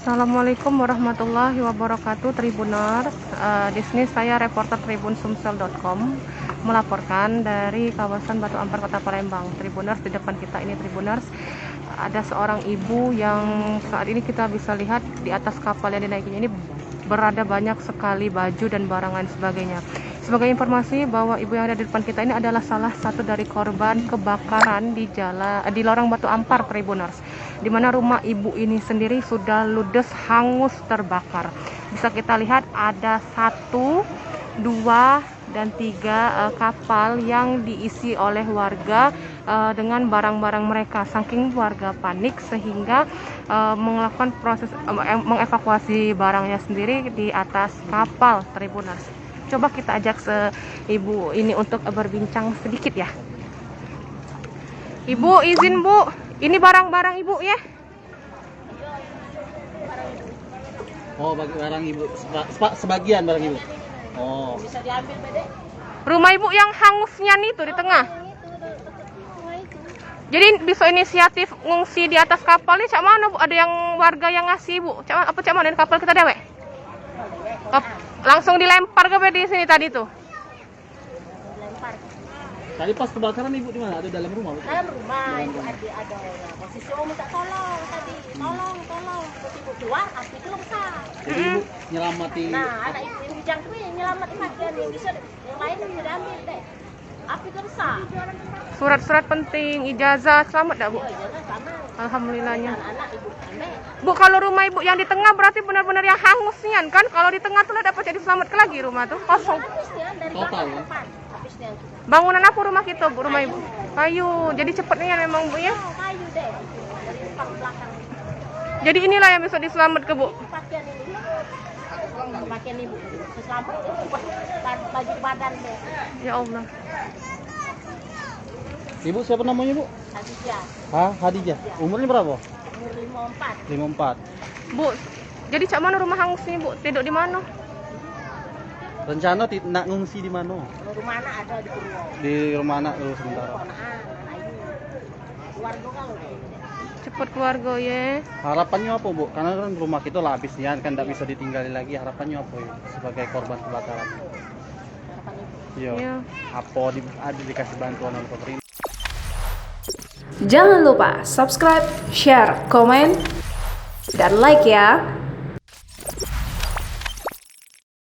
Assalamualaikum warahmatullahi wabarakatuh Tribuners. Di sini saya reporter tribunsumsel.com melaporkan dari kawasan Batu Ampar Kota Palembang. Tribuners, di depan kita ini Tribuners ada seorang ibu yang saat ini kita bisa lihat di atas kapal yang dinaikinya ini berada banyak sekali baju dan barang lain sebagainya. Sebagai informasi bahwa ibu yang ada di depan kita ini adalah salah satu dari korban kebakaran di lorong Batu Ampar Tribuners, di mana rumah ibu ini sendiri sudah ludes, hangus, terbakar. Bisa kita lihat ada 1, 2, dan 3 kapal yang diisi oleh warga dengan barang-barang mereka. Saking warga panik sehingga melakukan proses mengevakuasi barangnya sendiri di atas kapal Tribuners. Coba kita ajak ibu ini untuk berbincang sedikit ya. Ibu, izin Bu, ini barang-barang ibu ya. Oh, bagi barang ibu, sebagian barang ibu. Oh. Bisa diambil, Bede. Rumah ibu yang hangusnya nih tuh di tengah. Jadi bisa inisiatif ngungsi di atas kapal nih, cak mana Bu? Ada yang warga yang ngasih Bu? Cak mana di kapal kita dewek? Langsung dilempar ke di sini tadi tuh. Lempar. Tadi pas kebakaran ibu di mana? Ada dalam rumah? Bu? Dalam rumah itu ada posisi minta tolong tadi. Tolong. Terus ibu keluar, api itu besar. Jadi ibu nyelamati. Nah, anak ibu yang bijang tuh yang nyelamatin bagian yang bisa yang lain yang diambil deh. Api itu besar. Surat-surat penting, ijazah, selamat dah Bu? Oh, jangan sama. Alhamdulillahnya. Anak ibu aneh. Bu, kalau rumah ibu yang di tengah berarti benar-benar yang hangus nian kan? Kalau di tengah tuh lah dapat jadi selamatkan lagi rumah tuh kosong. Habisnya dari Total, belakang ya? depan. Habisnya. Bangunan apa rumah kita Bu, rumah ibu? Kayu. Jadi cepet nian memang Bu ya. Oh, kayu deh. Dari depan belakang. Jadi inilah yang bisa diselamatkan Bu. Pakaian ini. Pakaian ibu. Selamat baju badan deh. Ya Allah. Ibu siapa namanya, Bu? Hadijah. Hah, Hadijah. Umurnya berapa? Umur 54. 54. Bu, jadi cak mana rumah hangusnya Bu? Tidur di mana? Rencana nak ngungsi di mana? Rumah anak ada di Purwo. Di rumah anak dulu sementara. Ponaan, ayu. Keluarga kalau Cepet keluarga ya. Harapannya apa, Bu? Karena kan rumah kita lah habis kan tidak bisa ditinggali lagi. Harapannya apa ya sebagai korban kebakaran? harapan ibu. Iya. Iya. Apa ada dikasih bantuan oleh pemerintah? Jangan lupa subscribe, share, komen, dan like ya.